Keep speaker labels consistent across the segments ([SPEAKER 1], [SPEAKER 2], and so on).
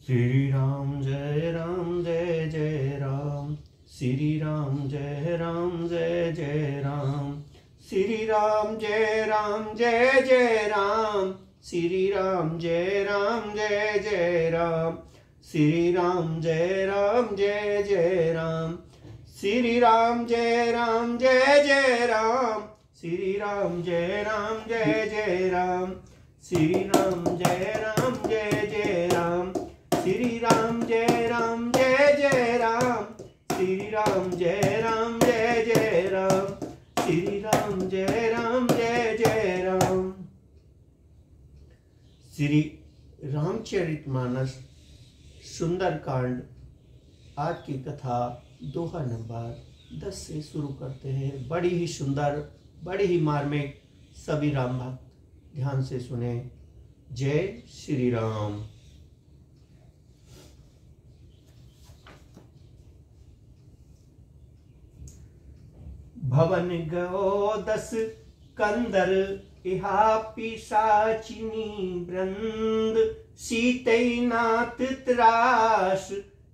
[SPEAKER 1] श्री राम जय जय राम, श्री राम जय जय राम, श्री राम जय जय राम, श्री राम जय जय राम, श्री राम जय जय राम, श्री राम जय जय राम, श्री राम जय जय राम, श्री राम जय जय राम, श्री राम जय जय राम, श्री राम जय जय राम, श्री राम जय जय राम। श्री रामचरितमानस सुंदरकांड आज की कथा दोहा नंबर 10 से शुरू करते हैं। बड़ी ही सुंदर, बड़ी ही मार्मिक, सभी राम भक्त ध्यान से सुने। जय श्री राम। भवन गयो 10 कंदर, इहा पिशाचिनी वृंद, सीतई नाथ त्रास,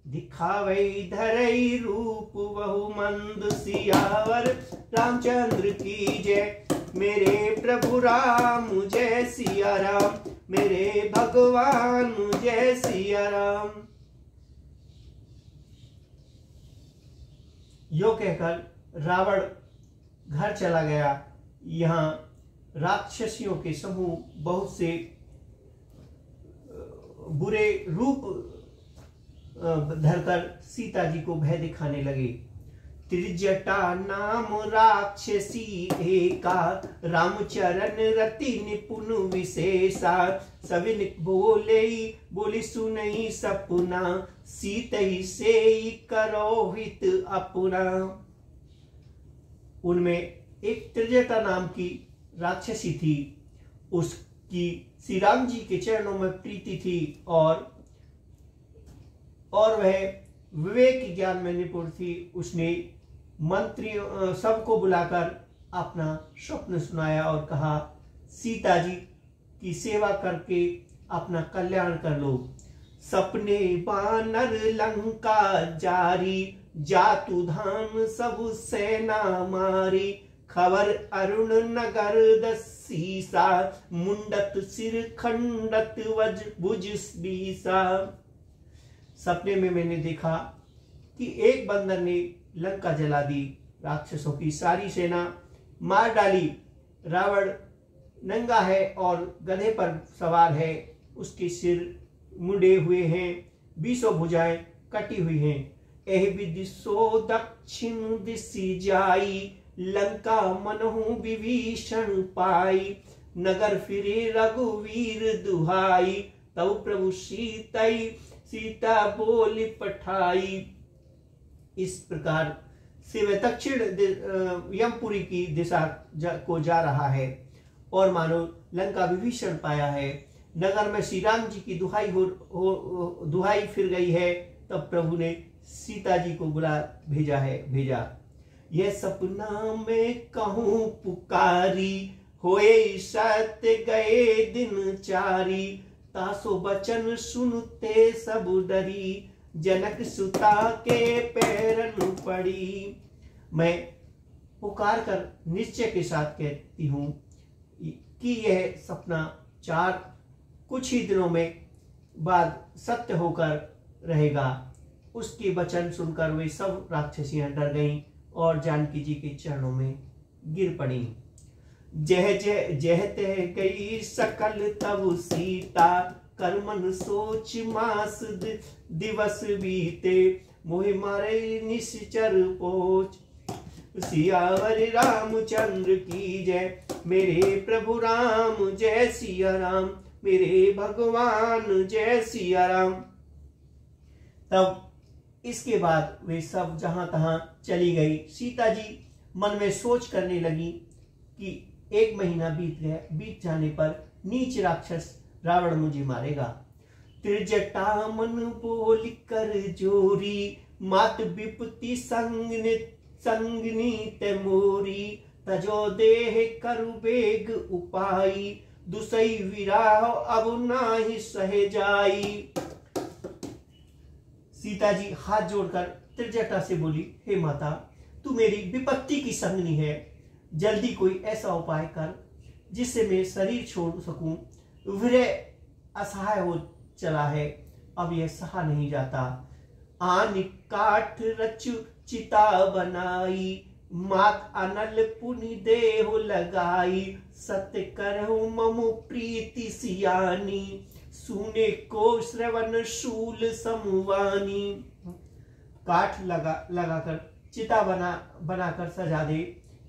[SPEAKER 1] दिखावै धरई रूप बहु मंद। सियावर रामचंद्र की जय, मेरे प्रभु राम जय सिया राम, मेरे भगवान जय सिया राम। यो कहकर रावण घर चला गया। यहाँ राक्षसियों के समूह बहुत से बुरे रूप धरकर सीता जी को भय दिखाने लगे। त्रिजटा नाम राक्षसी एका, रामचरण रति निपुण विशेषा। सविन बोली सुनई सपना, सीतई से करो हित अपना। उनमें एक त्रिजटा नाम की राक्षसी थी। उसकी श्री राम जी के चरणों में प्रीति थी और वह विवेक ज्ञान में निपुण थी। उसने मंत्रियों सबको बुलाकर अपना स्वप्न सुनाया और कहा, सीता जी की सेवा करके अपना कल्याण कर लो। सपने बानर लंका जारी, जातु धाम सब सेना मारी। खबर अरुण नगर दसीसा, मुंडत सिर खंडत भुज बीसा। सपने में मैंने देखा कि एक बंदर ने लंका जला दी, राक्षसों की सारी सेना मार डाली। रावण नंगा है और गधे पर सवार है, उसके सिर मुंडे हुए हैं, 20 भुजाएं कटी हुई हैं। एह विदिशो दक्षिण दिशि जाई, लंका मनहु विभीषण पाई। नगर फिरे रघुवीर दुहाई, तब प्रभु सीता बोली पठाई। इस प्रकार से वह दक्षिण यमपुरी की दिशा को जा रहा है और मानो लंका विभीषण पाया है। नगर में श्री राम जी की दुहाई फिर गई है। तब प्रभु ने सीता जी को भेजा। यह सपना में कहूँ पुकारी, होए सत्य गए दिन चारी। तासो बचन सुनते सब डरी, जनक सुता के पैरन पड़ी। मैं पुकार कर निश्चय के साथ कहती हूँ कि यह सपना कुछ ही दिनों में बाद सत्य होकर रहेगा। उसके वचन सुनकर वे सब राक्षसियां डर गईं और जानकी जी के चरणों में गिर पड़ी। जह तह गई सकल तब सीता, कर्मन सोच मास दिवस बीते। मोहि मारे निश्चर पोच, सियावर रामचंद्र की जय, मेरे प्रभु राम जय सिया राम, मेरे भगवान जय सिया राम। तब इसके बाद वे सब जहां तहां चली गई। सीता जी मन में सोच करने लगी कि 1 महीना बीत जाने पर नीच राक्षस रावण मुझे मारेगा। त्रिजटा मन बोल कर जोरी, मात विपत्ति संगनी तमोरी। तजो देह करु बेग उपाई, दुसई विराह अब नाही सह जाई। सीता जी हाथ जोड़कर त्रिजटा से बोली, हे माता, तू मेरी विपत्ति की संगनी है, जल्दी कोई ऐसा उपाय कर जिससे मैं शरीर छोड़ सकूं। विरह असहाय हो चला है, अब यह सहा नहीं जाता। आन काठ रचु चिता बनाई, मात अनल पुनि देहो लगाई। सत्य करहु ममु प्रीति सियानी, सुने को श्रवण शूल समुवानी। काठ लगाकर चिता बनाकर सजा दे,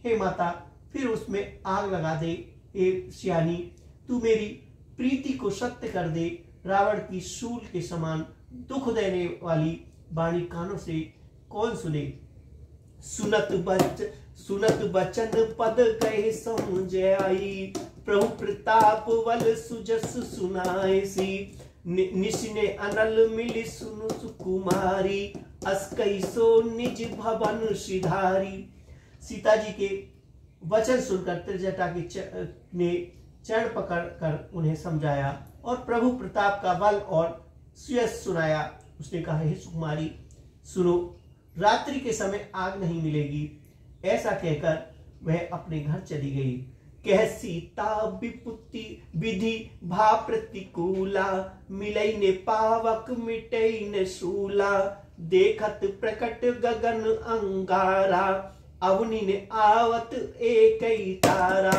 [SPEAKER 1] हे माता, फिर उसमें आग लगा दे। हे सियानी, तू मेरी प्रीति को सत्य कर दे। रावण की शूल के समान दुख देने वाली वाणी कानों से कौन सुने। सुनत बचन पद कहे समझाई, प्रभु प्रताप वल सुजस सुनाए सी। निशिने अनल मिली सुनु सुकुमारी, अस्कई सो निज भवन श्रीधारी। सीता जी के वचन सुनकर त्रिजटा ने चरण पकड़कर उन्हें समझाया और प्रभु प्रताप का बल और सुयश सुनाया। उसने कहा, हे सुकुमारी, सुनो, रात्रि के समय आग नहीं मिलेगी। ऐसा कहकर वह अपने घर चली गई। कह सीता विपुति विधि भा प्रतिकूला, मिलई ने पावक मिटई ने शूला। देखत प्रकट गगन अंगारा, अवनी ने आवत एक ही तारा।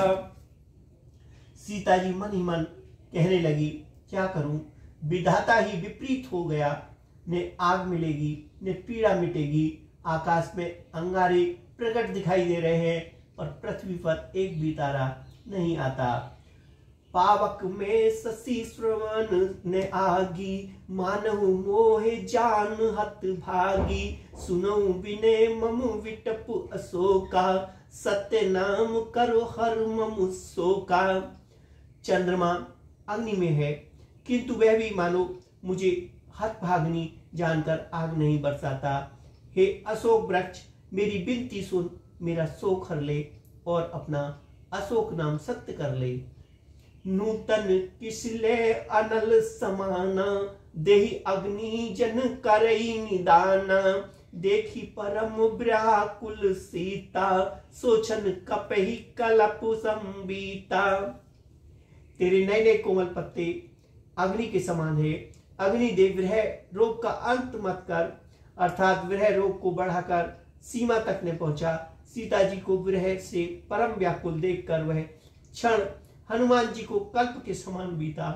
[SPEAKER 1] सीता जी मन ही मन कहने लगी, क्या करूं, विधाता ही विपरीत हो गया। ने आग मिलेगी, ने पीड़ा मिटेगी। आकाश में अंगारे प्रकट दिखाई दे रहे हैं और पृथ्वी पर एक भी तारा नहीं आता। पावक में शशि श्रवण ने आगी, मानहु मोहे जान हत भागी। सुनऊ बिने ममु विटपु अशोका, सत्य नाम करो हर ममु शोका। चंद्रमा अग्नि में है, किंतु वह भी मानो मुझे हतभागिनी जानकर आग नहीं बरसाता। हे अशोक वृक्ष, मेरी विनती सुन, मेरा शोक हर ले और अपना अशोक नाम सत्य कर ले। नूतन किसले अनल समाना, देहि अग्नि जन करई निदाना। देखी परम व्याकुल सीता, सोचन कपहि कलप संबीता। तेरे नए नए कोमल पत्ते अग्नि के समान है। अग्निदेव विरह रोग का अंत मत कर, अर्थात विरह रोग को बढ़ाकर सीमा तक ने पहुंचा। सीता जी को विरह से परम व्याकुल देखकर वह क्षण हनुमान जी को कल्प के समान बीता।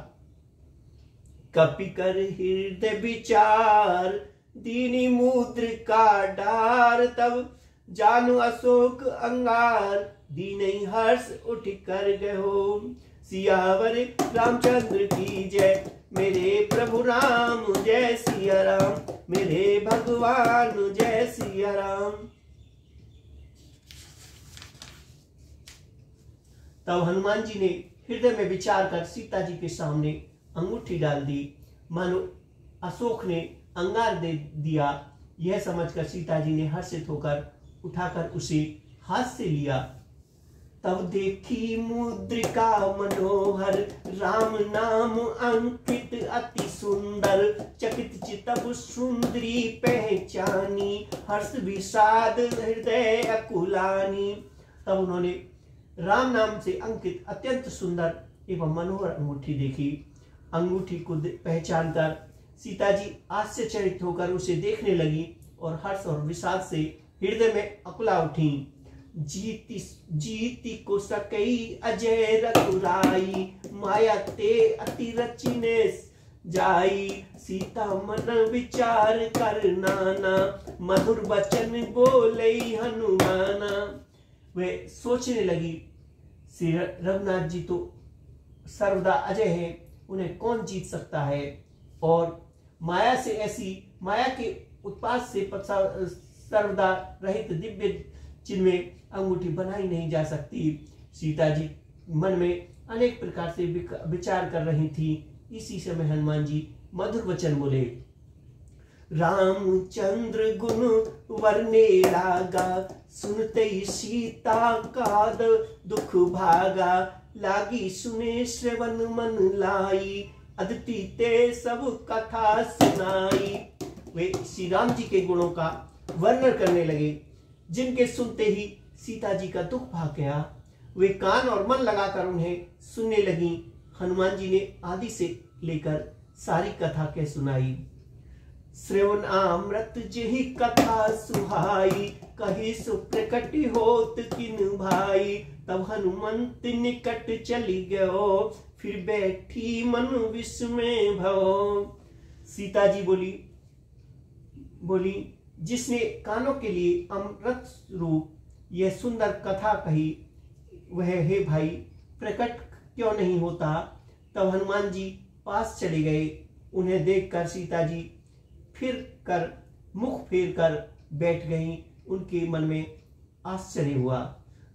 [SPEAKER 1] कपि कर हृदय विचार, दीनी मुद्र का डार। तब जानु अशोक अंगार, दीन हर्ष उठ कर गयो। सियावर रामचंद्र की जय, मेरे प्रभु राम जय सिया राम। मेरे भगवान जय सिया राम। तब हनुमान जी ने हृदय में विचार कर सीता जी के सामने अंगूठी डाल दी। मानो अशोक ने अंगार दे दिया। यह समझकर सीता जी ने हर्षित होकर उठाकर उसे हाथ से लिया। तब देखी मुद्रिका मनोहर, राम नाम अंकित अति सुंदर। चकित चितब सुंदरी पहचानी, हर्ष विषाद हृदय अकुलानी। तब उन्होंने राम नाम से अंकित अत्यंत सुंदर एवं मनोहर अंगूठी देखी। अंगूठी को पहचान कर सीता जी आश्चर्यचकित होकर उसे देखने लगी और हर्ष और विषाद से हृदय में अकुला उठी। जीती को सकई अजय रघुराई, माया ते अति रचिने जाई। सीता मन विचार कर नाना, मधुर वचन बोले हनुमाना। वे सोचने लगी, श्री रघुनाथ जी तो सर्वदा अजय है, उन्हें कौन जीत सकता है। और माया से ऐसी माया के उत्पाद से सर्वदा रहित दिव्य चिन्ह में अंगूठी बनाई नहीं जा सकती। सीता जी मन में अनेक प्रकार से विचार कर रही थी। इसी समय हनुमान जी मधुर वचन बोले। रामचंद्र गुण वर्णे लागा, सुनते सीता का दुख भागा। लागी सुने श्रवण मन लाई, अदिति ते सब कथा सुनाई। वे श्री राम जी के गुणों का वर्णन करने लगे, जिनके सुनते ही सीता जी का दुख भाग गया। वे कान और मन लगाकर उन्हें सुनने लगी। हनुमान जी ने आदि से लेकर सारी कथा के सुनाई। श्रवण अमृत जेहि कथा सुहाई, कही सुप्रकट होत किन भाई। तब हनुमंत निकट चली गयो, फिर बैठी मन विस्मय भव। सीता जी बोली जिसने कानों के लिए अमृत रूप यह सुंदर कथा कही, वह हे भाई प्रकट क्यों नहीं होता। तब हनुमान जी पास चले गए। उन्हें देखकर सीता जी मुख फेर कर बैठ गईं। उनके मन में आश्चर्य हुआ।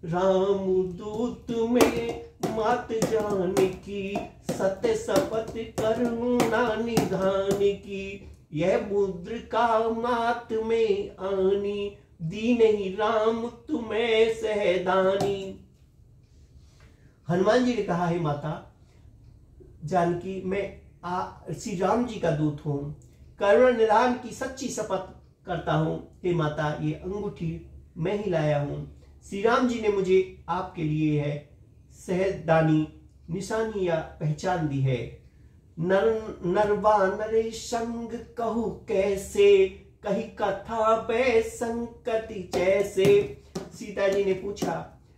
[SPEAKER 1] राम दूत में मात जानकी, सत्य शपथ करुणा निधान की। यह मुद्रिका मात में आनी, दी नहीं राम तुम्हें सहदानी। हनुमान जी ने कहा, हे माता जानकी, मैं श्री राम जी का दूत हूं, करुणा निधान की सच्ची शपथ करता हूं। हे माता, ये अंगूठी मैं ही लाया हूं। श्री राम जी ने मुझे आपके लिए है सहदानी निशानी या पहचान दी है। नरवा नरे संग कहू कैसे, कही कथा बे संकति जैसे। सीता जी ने पूछा,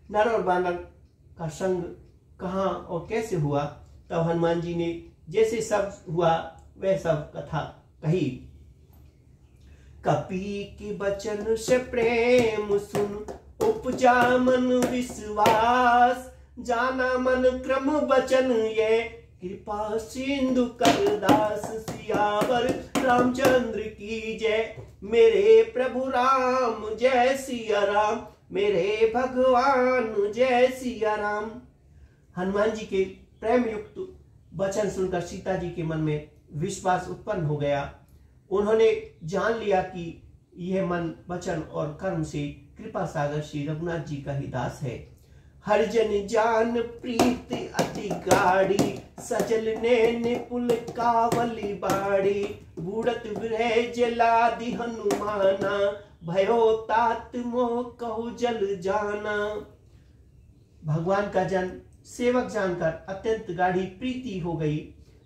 [SPEAKER 1] नर और बानर का संग कहाँ और कैसे हुआ। तब हनुमान जी ने जैसे सब हुआ वह सब कथा कही। कपि के वचन से प्रेम सुन, उपजा मन विश्वास। जाना मन क्रम वचन ये, कृपा सिंधु करदास। सियावर रामचंद्र की जय, मेरे प्रभु राम जय सिया राम। मेरे भगवान जय सिया राम। हनुमान जी के प्रेम युक्त वचन सुनकर सीता जी के मन में विश्वास उत्पन्न हो गया। उन्होंने जान लिया कि यह मन वचन और कर्म से कृपा सागर श्री रघुनाथ जी का ही दास है। हर जन जान प्रीत अति गाढ़ी, सजल ने पुल कावली बाड़ी। बूढ़त विरह जलादि हनुमाना, भयो तात मोह कहु जल जाना। भगवान का जन सेवक जानकर अत्यंत गाढ़ी प्रीति हो गई।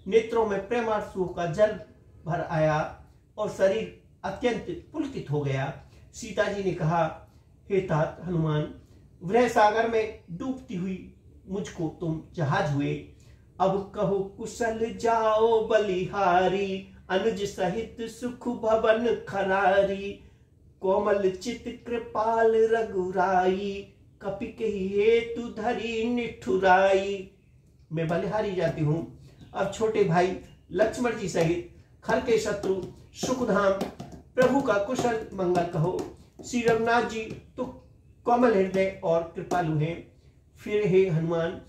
[SPEAKER 1] नेत्रों में प्रेमाश्रु का जल भर आया और शरीर अत्यंत पुलकित हो गया। सीता जी ने कहा, हे तात हनुमान, वृह सागर में डूबती हुई मुझको तुम जहाज हुए। अब कहो कुशल जाओ बलिहारी, अनुज सहित सुख भवन खरारी। कोमल चित कृपाल रघुराई, कपि कही हेतु धरी निठुराई। मैं बलिहारी जाती हूँ। अब छोटे भाई लक्ष्मण जी सहित खर के शत्रु सुखधाम प्रभु का कुशल मंगल कहो। श्री रघुनाथ जी तो कोमल हृदय और कृपालु हैं। फिर हे हनुमान,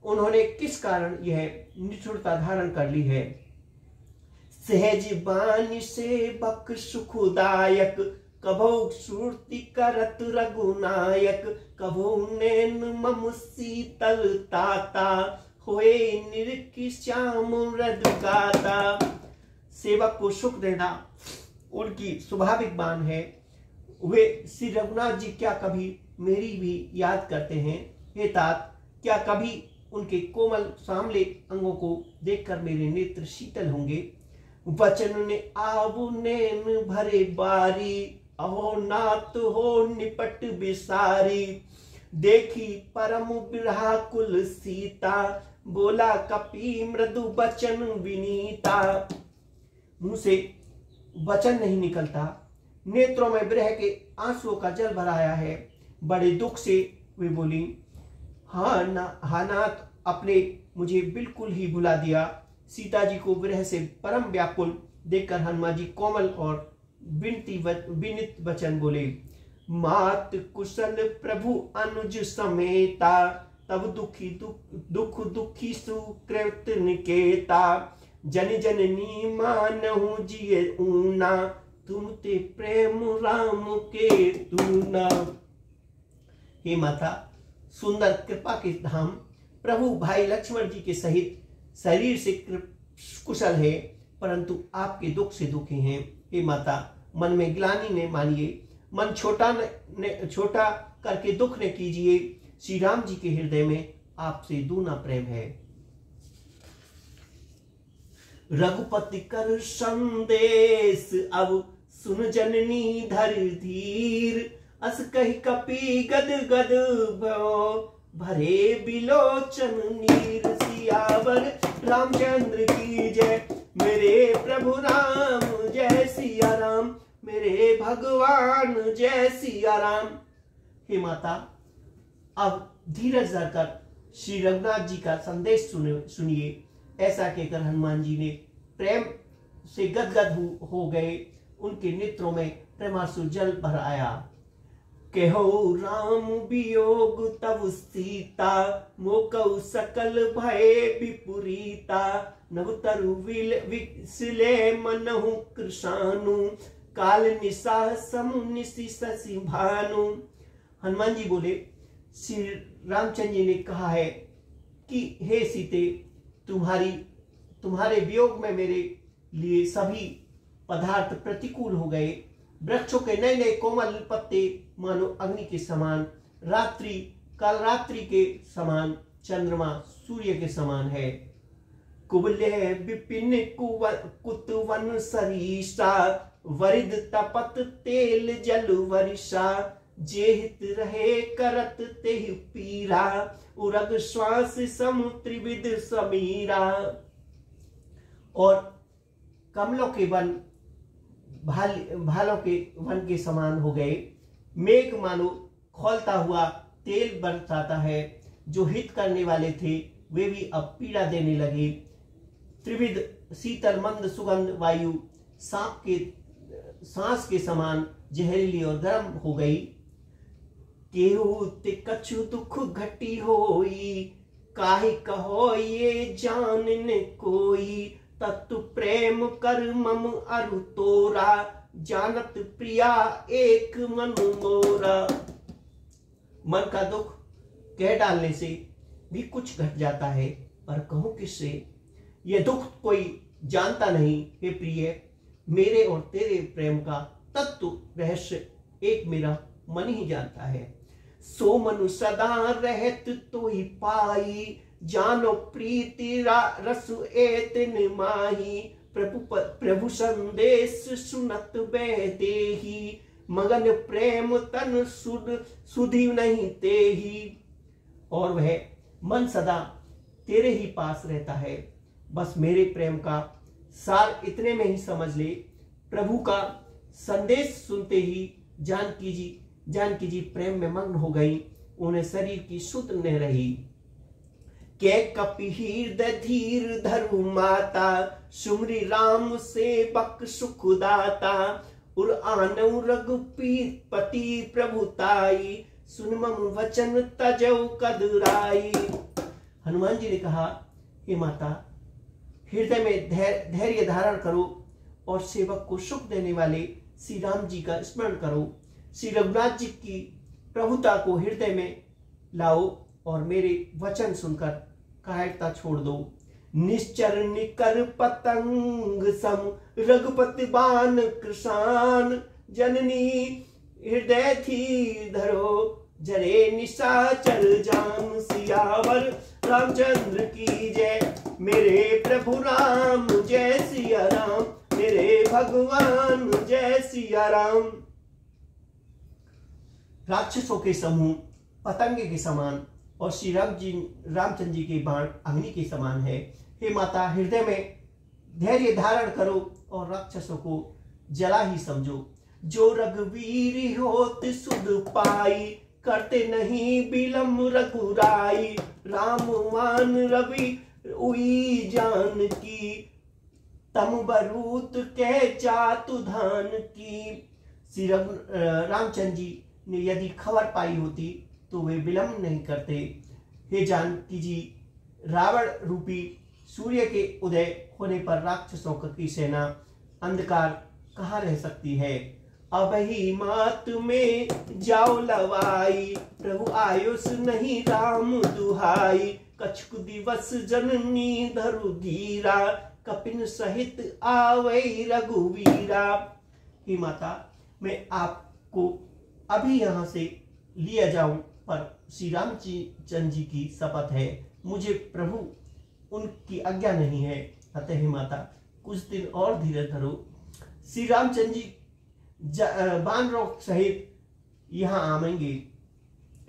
[SPEAKER 1] उन्होंने किस कारण यह निठुरता धारण कर ली है। सहज बानी से बक सुखदायक, कभो सुरति करत रघुनायक। कभो नैन मम शीतल ताता, होए निरखि श्याम मृदु गाता। सेवक को सुख देना उनकी स्वाभाविक बान है। वे श्री रघुनाथ जी क्या कभी मेरी भी याद करते हैं। हे तात, क्या कभी उनके कोमल सामले अंगों को देखकर मेरे नेत्र शीतल होंगे। वचन ने आबू नैन भरे बारी, अहो नाथ हो निपट बिसारी। देखी परम बिरहा कुल सीता, बोला कपि मृदु वचन विनीता। मुंह से वचन नहीं निकलता, नेत्रों में विरह के आंसुओं का जल भराया है। बड़े दुख से वे बोली, हाँ नाथ, आपने मुझे बिल्कुल ही भुला दिया। सीता जी को विरह से परम व्याकुल देखकर हनुमान जी कोमल और विनित वचन बोले, मात कुशल प्रभु अनुज समेता। तब दुखी सुकृत निकेता। जन जननी मानहु जिय ऊना, तुम ते प्रेम राम के तूना। हे माता, सुंदर कृपा के धाम प्रभु भाई लक्ष्मण जी के सहित शरीर से कुशल है, परंतु आपके दुख से दुखी हैं। हे माता, मन में ग्लानि ने मानिए, मन छोटा करके दुख ने कीजिए। श्री राम जी के हृदय में आपसे दूना प्रेम है। रघुपति कर संदेश अब सुन जननी धर धीर, अस कही कपि गद गद भरे बिलोचन नीर। सियावर रामचंद्र की जय, मेरे प्रभु राम जय सिया राम, मेरे भगवान जय सिया राम। हे माता, अब धीरज धरकर श्री रघुनाथ जी का संदेश सुनिए। ऐसा कहकर हनुमान जी ने प्रेम से गदगद हो गए। उनके नेत्रों में प्रेमासु जल भर आया। कहो राम वियोग तव सीता, मोकऊ सकल भय विपुरीता। नवतरु विसिले मनहु कृशानु, काल निशा समुनिसि शशि भानु। हनुमान जी बोले, श्री रामचंद्र जी ने कहा है कि हे सीते, तुम्हारे वियोग में मेरे लिए सभी पदार्थ प्रतिकूल हो गए। वृक्षों के नए नए कोमल पत्ते मानो अग्नि के समान, काल रात्रि के समान, चंद्रमा सूर्य के समान है। कुबले विपिन कुतवन सरीसा, वरिद तपत तेल जल वर्षा। जेहित रहे करत तेहि पीरा, उरग श्वास सम त्रिविध समीरा। और कमलों के वन भालों के वन के समान हो गए। मेघ मानो खौलता हुआ तेल बरसाता है। जो हित करने वाले थे वे भी अब पीड़ा देने लगे। त्रिविध शीतल मंद सुगंध वायु सांस के समान जहरीली और गर्म हो गई। केहू ते कछु दुख घटी होई, काहे कहो ये जानन कोई। तत्तु प्रेम कर मम अरु तोरा, जानत प्रिया एक मन मोरा। मन का दुख कह डालने से भी कुछ घट जाता है, पर कहूं किससे? यह दुख कोई जानता नहीं। हे प्रिय, मेरे और तेरे प्रेम का तत्व रहस्य एक मेरा मन ही जानता है। सो मनु सदा रहत तो ही पाई, जानो प्रीति रसु एतन माही। प्रभु संदेश सुनत बेदेही, मगन प्रेम तन सुधि नहीं तेही। और वह मन सदा तेरे ही पास रहता है। बस मेरे प्रेम का सार इतने में ही समझ ले। प्रभु का संदेश सुनते ही जानकी जी प्रेम में मग्न हो गई। उन्हें शरीर की सुध न रही। के कपि हृदय धीर धरु माता, सुमरी राम से बक सुखदाता। उर आनऊ रघुपति प्रभुताई, सुन मम वचन तजौ कदराई। हनुमान जी ने कहा, हे माता, हृदय में धैर्य धारण करो और सेवक को सुख देने वाले श्री राम जी का स्मरण करो। श्री रघुनाथ जी की प्रभुता को हृदय में लाओ और मेरे वचन सुनकर कायरता छोड़ दो। निश्चर निकर पतंग सम, रघुपति बान कृषान। जननी हृदय थी धरो, जरे निशाचर जान। सियावर रामचंद्र की जय, मेरे प्रभु राम जय सिया राम, मेरे भगवान जय सिया राम। राक्षसों के समूह पतंगे के समान और श्री रामचंद्र जी के बाण अग्नि के समान है। हे माता, हृदय में धैर्य धारण करो और राक्षसों को जला ही समझो। जो रघुवीर होत सुध पाई, करते नहीं बिलम रघुराई। रामवान रवि उई जान की, तम बरूत कह जातु धान की। श्री रामचंद्र जी ने यदि खबर पाई होती तो वे विलंब नहीं करते। हे जानकी जी, रावण रूपी सूर्य के उदय होने पर राक्षसों की सेना अंधकार कहाँ रह सकती है। अब ही मात में जाओ लवाई, प्रभु आयुष नहीं राम दुहाई। कछुक दिवस जननी धरु धीरा, कपिन सहित आवै रघुवीरा। हे माता, मैं आपको अभी यहाँ से लिया जाऊं, पर श्री रामचंद्र जी की शपथ है, मुझे प्रभु उनकी आज्ञा नहीं है। अतः हे माता, कुछ दिन और धीरज धरो। श्री रामचंद्र जी बानरों सहित यहाँ आवेंगे।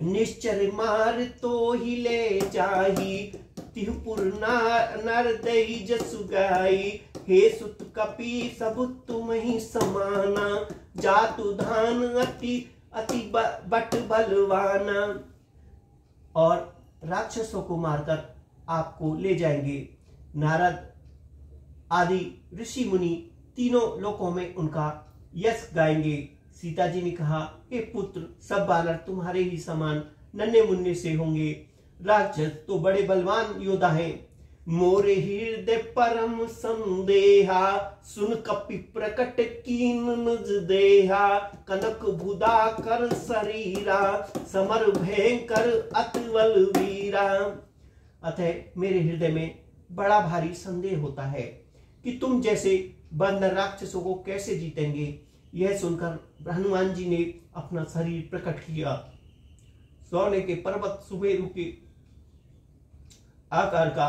[SPEAKER 1] निश्चर मार तो ही ले जाही, तिहुपुर नर दई जसु गाई। हे सुत कपि सब तुम ही समाना, जातु धान अति अति बट बलवाना। और राक्षसों को मारकर आपको ले जाएंगे। नारद आदि ऋषि मुनि तीनों लोकों में उनका यश गाएंगे। सीता जी ने कहा, हे पुत्र, सब बानर तुम्हारे ही समान नन्हे मुन्ने से होंगे। राक्षस तो बड़े बलवान योद्धा हैं। मोरे हृदय परम संदेहा, सुन कपि प्रकट कीन निज देहा। कनक भुदा कर शरीरा, समर भयंकर अतिबल वीरा। अतः मेरे हृदय में बड़ा भारी संदेह होता है कि तुम जैसे बंदर राक्षसों को कैसे जीतेंगे। यह सुनकर हनुमान जी ने अपना शरीर प्रकट किया। सोने के पर्वत सुमेरु के आकार का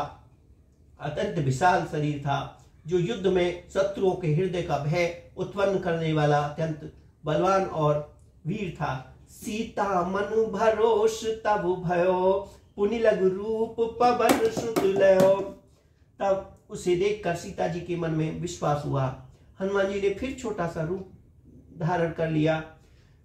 [SPEAKER 1] अत्यंत विशाल शरीर था, जो युद्ध में शत्रुओं के हृदय का भय उत्पन्न करने वाला अत्यंत बलवान और वीर था। सीता मन भरोस तब भयो, पुनि लघु रूप पवन सुत लयो। तब उसे देखकर सीता जी के मन में विश्वास हुआ। हनुमान जी ने फिर छोटा सा रूप धारण कर लिया।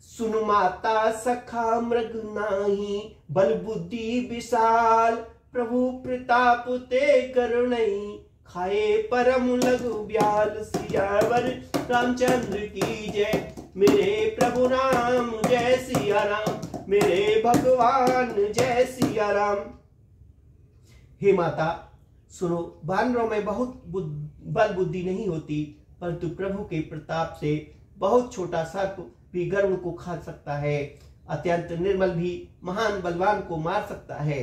[SPEAKER 1] सुन माता सखा मृग नाही, बल बुद्धि विशाल। प्रभु प्रताप ते करुणई, खाए परम लघु ब्याल। सियावर रामचंद्र की जय, मेरे प्रभु राम जय सिया राम, मेरे भगवान जय सिया राम। हे माता सुनो, बानरों में बहुत बल बुद्धि नहीं होती, परंतु प्रभु के प्रताप से बहुत छोटा सर्प भी गर्व को खा सकता है, अत्यंत निर्मल भी महान बलवान को मार सकता है।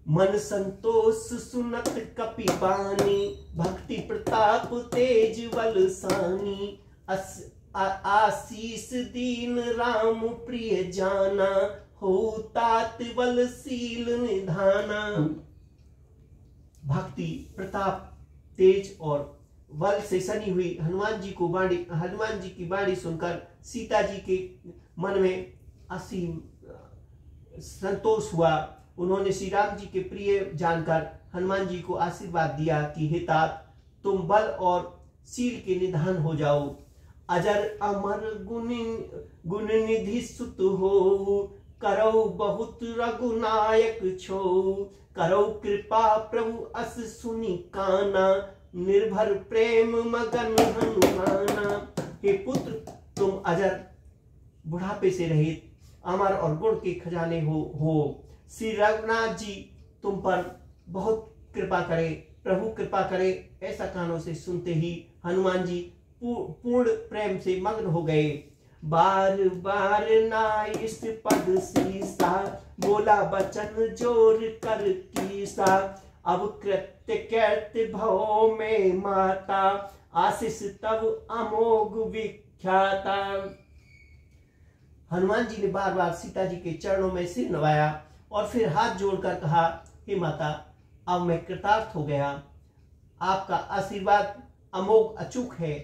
[SPEAKER 1] मन संतोष सुनत कपि बानी, भक्ति प्रताप तेज बल सानी। आशीष दीन राम प्रिय जाना, हो तात बलशील निधाना। भक्ति प्रताप तेज और बल से सनी हुई हनुमान जी की बाणी सुनकर सीता जी के मन में असीम संतोष हुआ। उन्होंने श्री राम जी के प्रिय जानकर हनुमान जी को आशीर्वाद दिया कि हे तात, तुम बल और शील के निधान हो जाओ। अजर अमर गुण निधि सुत हो, करो बहुत रघुनायक छो। करो कृपा प्रभु अस सुनि काना, निर्भर प्रेम मगन हनुमाना। हे पुत्र, तुम अजर बुढ़ापे से रहित अमर और गुण के खजाने हो। श्री रघुनाथ जी तुम पर बहुत कृपा करे, प्रभु कृपा करे। ऐसा कानों से सुनते ही हनुमान जी पूर्ण प्रेम से मग्न हो गए। बार बार नाइस पद सीसा, बोला बचन जोर कर कीसा। अब कृत्य कृत्य भव में माता, आशीष तब अमोघ विख्याता। हनुमान जी ने बार बार सीता जी के चरणों में सिर नवाया और फिर हाथ जोड़कर कहा, हे माता, अब मैं कृतार्थ हो गया। आपका आशीर्वाद अमोघ अचूक है,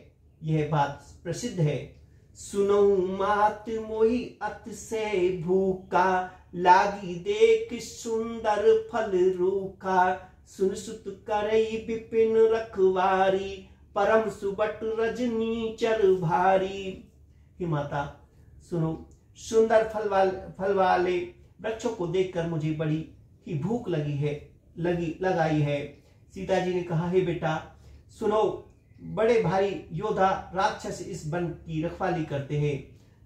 [SPEAKER 1] यह बात प्रसिद्ध है। सुनो मात मोहि अति से भूखा, लागी देख सुंदर फल रूखा। सुन सुत करई विपिन रखवारी, परम सुबट रजनी चर भारी। हे माता सुनो, सुंदर फल वाले वृक्षों को देखकर मुझे बड़ी ही भूख लगाई है। सीता जी ने कहा, हे बेटा सुनो, बड़े भारी योद्धा राक्षस इस वन की रखवाली करते हैं।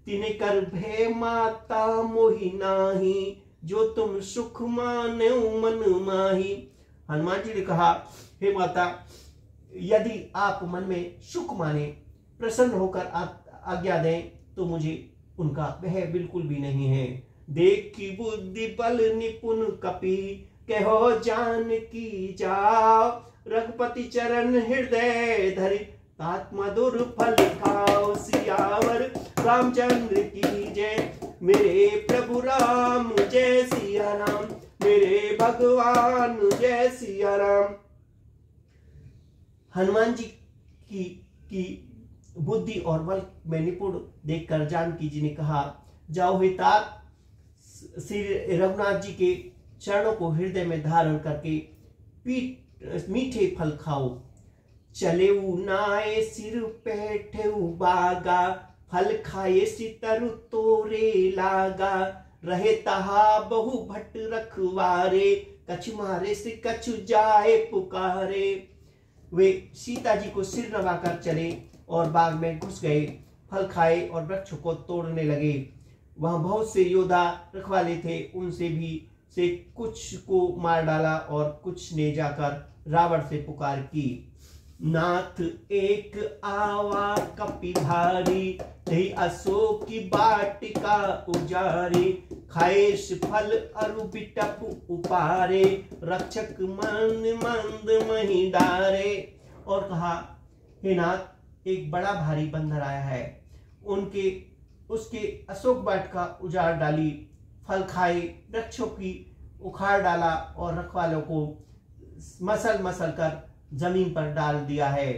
[SPEAKER 1] तिने कर भय माता मोहि नाही, जो तुम सुख माने मन माही। हनुमान जी ने कहा, हे माता, यदि आप मन में सुख माने, प्रसन्न होकर आप आज्ञा दें, तो मुझे उनका भय बिल्कुल भी नहीं है। देखी बुद्धि बल निपुण कपि, कहो जान की जाओ। रघुपति चरण हृदय धरि, तात मधुर फल खाओ। सियावर रामचंद्र की जय, मेरे प्रभु राम जय सिया राम, मेरे भगवान जय सिया राम। हनुमान जी की बुद्धि और बल में निपुण देखकर जानकी जी ने कहा, जाओ हे तात, श्री रघुनाथ जी के चरणों को हृदय में धारण करके मीठे फल खाओ। चले नाये सिर पैठे बागा, फल खाए सितरु तोरे लागा। रहे तहा बहु भट्ट रखवारे, कछु मारे से कछु जाए पुकारे। वे सीता जी को सिर नवाकर चले और बाग में घुस गए, फल खाए और वृक्ष को तोड़ने लगे। वहां बहुत से योद्धा रखवाले थे, उनसे भी से कुछ को मार डाला और कुछ ने जाकर रावण से पुकार की। नाथ एक आवा कपि भारी, दही अशोक की बाटिका उजारी। खाएश फल अरु बिटप उपारे, रक्षक मंद मंद मही डारे। और कहा, हे नाथ, एक बड़ा भारी बंदर आया है, उसके अशोक बाटिका उजाड़ डाली, फल खाए, वृक्षों की उखाड़ डाला और रखवालों को मसल मसल कर जमीन पर डाल दिया है।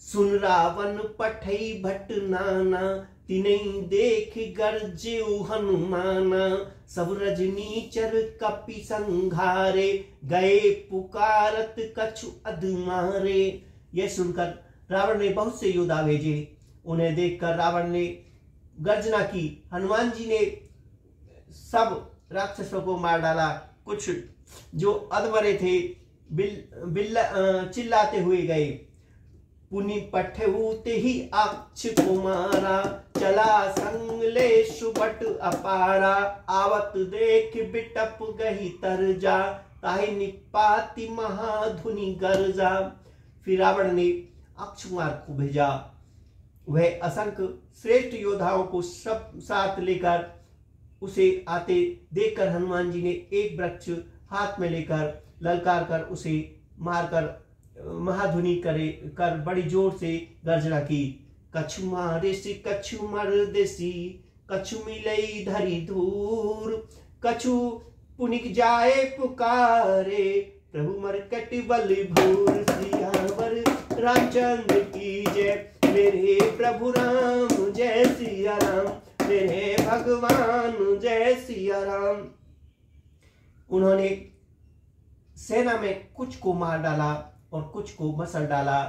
[SPEAKER 1] सुन रावण पठई भट्ट नाना, तिनई देख गरजेउ हनुमाना। सब रजनीचर कपि संघारे, गए पुकारत कछु अधमारे। यह सुनकर रावण ने बहुत से योद्धा भेजे। उन्हें देखकर रावण ने गर्जना की। हनुमान जी ने सब राक्षसों को मार डाला। कुछ जो अधमरे थे चिल्लाते हुए गए। पुनि पठऊते ही अक्ष कुमारा, चला संग ले सुबट अपारा। आवत देख बिटप गही तरजा, ताहि निपाति महाधुनि गर्जा। फिर रावण ने अक्षकुमार को भेजा। वह असंख्य श्रेष्ठ योद्धाओं को सब साथ लेकर उसे आते देखकर हनुमान जी ने एक वृक्ष हाथ में लेकर ललकार कर उसे मारकर महाधुनि कर बड़ी जोर से गर्जना की। कछु मारे से कछु मर देसी, कछु मिलई धरी धूर। कछु पुनिक जाए पुकारे, प्रभु मरकट बल भूर। सियावर रामचंद्र की जय, मेरे प्रभु राम जय सिया राम, मेरे भगवान जय सिया राम। उन्होंने सेना में कुछ को मार डाला और कुछ को मसल डाला,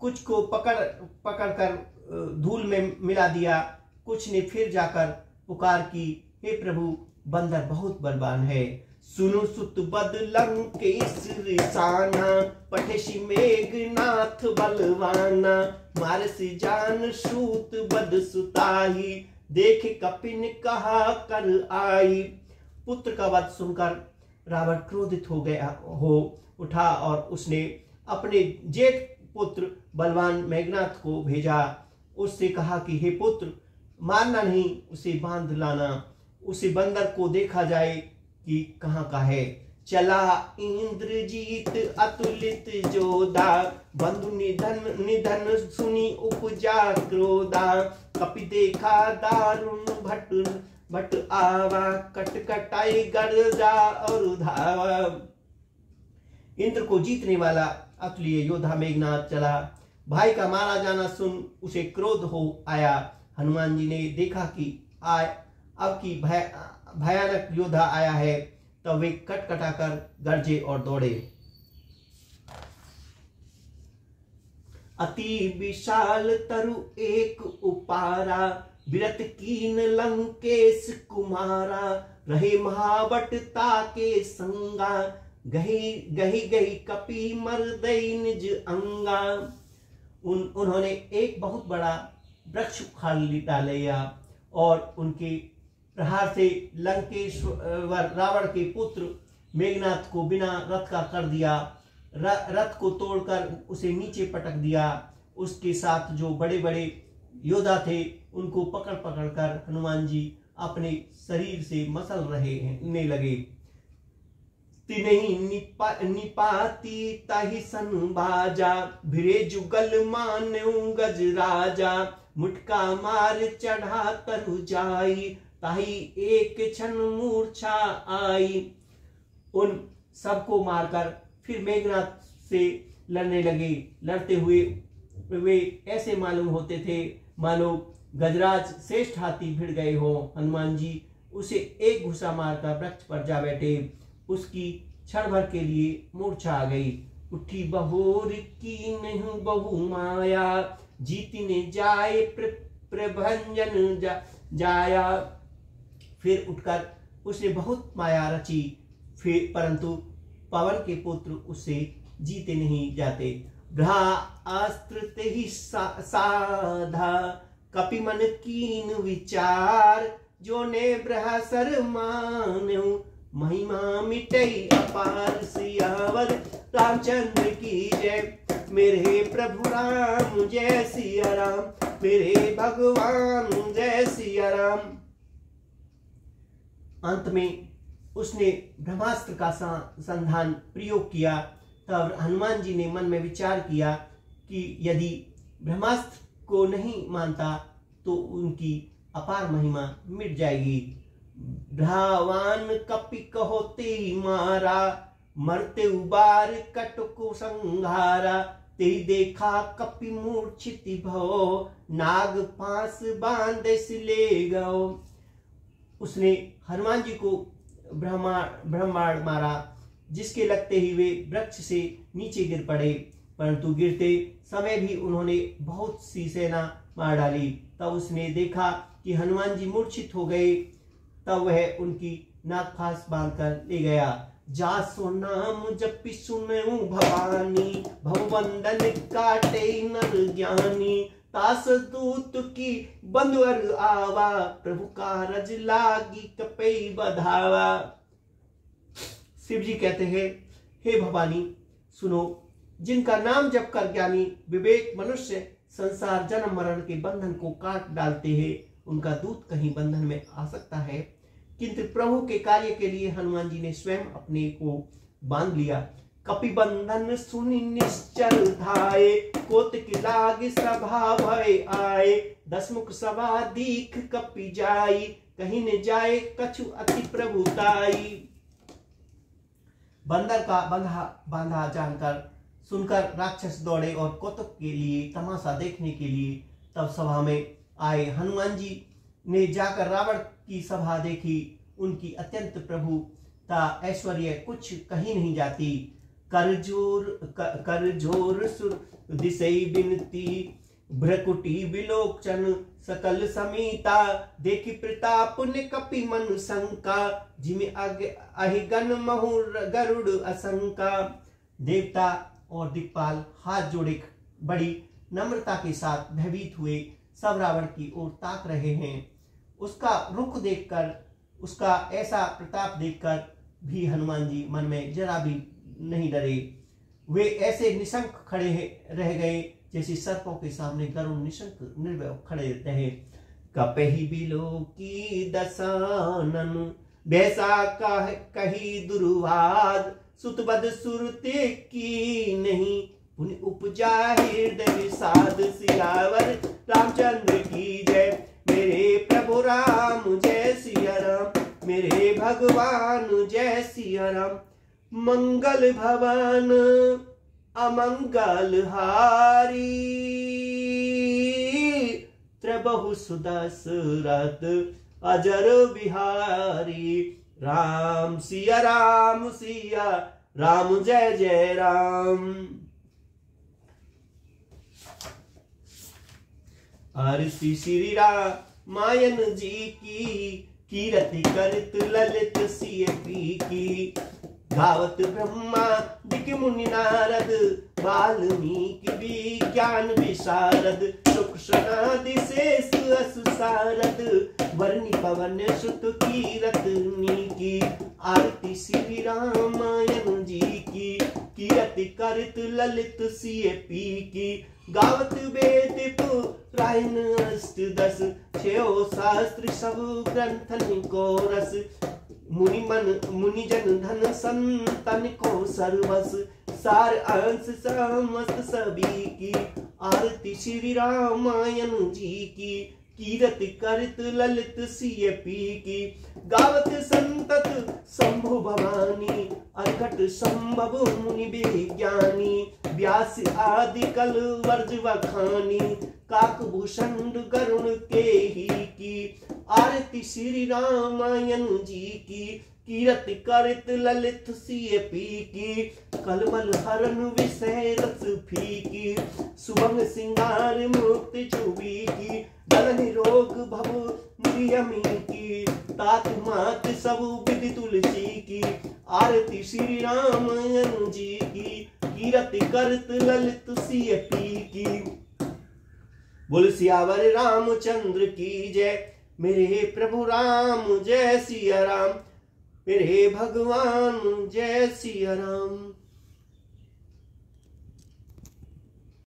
[SPEAKER 1] कुछ को पकड़ कर धूल में मिला दिया। कुछ ने फिर जाकर पुकार की, हे प्रभु, बंदर बहुत बलवान है। सुनु सुत बद लंकेश रिसाना, पठेशी मेघनाथ बलवाना। मारसी जान सूत बद सुताही, देख कपिन कहा कर आई। पुत्र का वध सुनकर रावण क्रोधित हो उठा और उसने अपने जेठ पुत्र बलवान मेघनाथ को भेजा। उससे कहा कि हे पुत्र, मारना नहीं, उसे बांध लाना। उसे बंदर को देखा जाए कि कहाँ का है। चला इंद्रजीत अतुलित जोधा, बंधु निधन सुनी उपजा क्रोधा। कपि देखा दारुण भट आवा, कटकटाई गर्जा और धावा। इंद्र को जीतने वाला अतुल्य योद्धा मेघनाथ चला। भाई का मारा जाना सुन उसे क्रोध हो आया। हनुमान जी ने देखा कि अब की भयानक योद्धा आया है, तब वे कटकटाकर गरजे और दौड़े। अति विशाल तरु एक उपारा, विरत कीन लंकेश कुमारा। रहे महाबट ताके संगा, गही कपि मर्दई निज अंगा। उन्होंने एक बहुत बड़ा वृक्ष उखाड़ डाला और उनके प्रहार से लंकेश्वर रावण के पुत्र मेघनाथ को बिना रथ का कर दिया। रथ को तोड़कर उसे नीचे पटक दिया। उसके साथ जो बड़े बड़े योद्धा थे उनको पकड़ कर हनुमान जी अपने शरीर से मसल रहने लगे। तिनहि निपाती ताहि सन बाजा, भिरे जुगल मान्यु गज राजा, मुटका मार चढ़ा तरु जाई, ताहि एक क्षण मूर्छा आई। उन सबको मारकर फिर मेघनाद से लड़ने लगे। लड़ते हुए वे ऐसे मालूम होते थे मानो गजराज श्रेष्ठ हाथी भिड़ गए हो। हनुमान जी उसे एक घुसा मारकर वृक्ष पर जा बैठे। उसकी क्षण भर के लिए मूर्छा आ गई। उठी बहोर की नहीं बहु माया, जीती ने जाए प्रभंजन जाया। फिर उठकर उसने बहुत माया रची, फिर परंतु पवन के पुत्र उससे जीते नहीं जाते। भ्रा अस्त्र ते ही साधा, कपि मन कीन विचार, जो ने ब्रहसर मान्यु, महिमा मिटई अपार। सियावर रामचंद्र की जय, मेरे प्रभु राम जय सिया राम, मेरे भगवान जय सिया राम। अंत में उसने ब्रह्मास्त्र का संधान प्रयोग किया। तब हनुमान जी ने मन में विचार किया कि यदि ब्रह्मास्त्र को नहीं मानता तो उनकी अपार महिमा मिट जाएगी। भ्रावान कपि कहोते मारा, मरते उबार कटको संहारा, तेरी देखा कपि मूर्छित भो, नाग पास बांधे ले गो। उसने हनुमान जी को ब्रह्मांड मारा, जिसके लगते ही वे वृक्ष से नीचे गिर पड़े, परंतु गिरते समय भी उन्होंने बहुत सी सेना मार डाली। तब उसने देखा कि हनुमान जी मूर्छित हो गए। तब वह उनकी नाक फांस बांधकर ले गया। जासो नाम जपि सुनऊ भवानी, भवबंधन काटे नर ज्ञानी, तास दूत की बंधुअर आवा, प्रभु कारज लागी कपई बधावा। शिव जी कहते हैं, हे भवानी सुनो, जिनका नाम जप कर ज्ञानी विवेक मनुष्य संसार जन्म मरण के बंधन को काट डालते हैं, उनका दूत कहीं बंधन में आ सकता है। किंतु प्रभु के कार्य के लिए हनुमान जी ने स्वयं अपने को बांध लिया। कपि बंधन सुनि निश्चल धाये, कोतिक लाग सभा भय आए, दसमुख सभा दीख कपि जाई, कहीं न जाए कछु अति प्रभुताई। बंदर का बांधा जानकर सुनकर राक्षस दौड़े और कौतुक के लिए तमाशा देखने के लिए तब सभा में आए। हनुमान जी ने जाकर रावण की सभा देखी। उनकी अत्यंत प्रभुता ऐश्वर्य कुछ कहीं नहीं जाती। कर जोर सुर दिसई बिनती, भ्रकुटी विलोचन सकल समीता, देखी प्रताप ने कपि मन शंका, जिमे अहिगन महुर गरुड़ असंका। देवता और दिक्पाल हाथ जोड़े बड़ी नम्रता के साथ भयभीत हुए सब रावण की ओर ताक रहे हैं। उसका रुख देखकर, उसका ऐसा प्रताप देखकर भी हनुमान जी मन में जरा भी नहीं डरे। वे ऐसे निशंक खड़े रह गए जैसे सर्पों के सामने गरुड़ निशंक निर्भय खड़े रहे। कपहि बिलो की दसानन, वैसा कही दुर्वाद, सुतबद सुरते की नहीं, पुण्य उपजा हृदय विषाद। सियावर रामचंद्र की जय, मेरे प्रभु राम जय सिया राम, मेरे भगवान जय सिया राम। मंगल भवन अमंगल हारी, त्रिबहु सुदशरथ अजर बिहारी। राम सिया राम जय जय राम। आरती श्री रामायण जी की, कीरति करत ललित सिय पी की। गावत ब्रह्मा दिक मुनि नारद, वाल्मीकि विज्ञान विशारद। सुख सनादि शेष असु सारद, वर्णि पवन सुत कीरतनी की। आरती श्री रामायण जी की, कीरति करत ललित सिय पी की। गावत वेद पुराण अष्टदश, पठयो शास्त्र सब ग्रंथन को रस, मुनिजन धन संतन को सर्वस, सार अंश समस्त सभी की, आरती श्री रामायण जी की, कीरति करत ललित सिय पी की, गावत संतत शंभु भवानी, अरकट संभव मुनि विज्ञानी, व्यास आदि कल वर्ज वखानी, काकभूषण गरुण के ही की, आरती श्री रामायण जी की, कीरति करत ललित सिय पी की, कलमल हरण विषय रस फीकी, सुभंग सिंगार मुक्ति चुबी की, दल निरोग भव मुरियमी की, तात मात सब विधि तुलसी की, आरती श्री रामायण जी की, कीरति करत ललित सिय पी की। बोल सियावर रामचंद्र की जय, मेरे प्रभु राम जय सिया राम, मेरे भगवान जय सिया राम।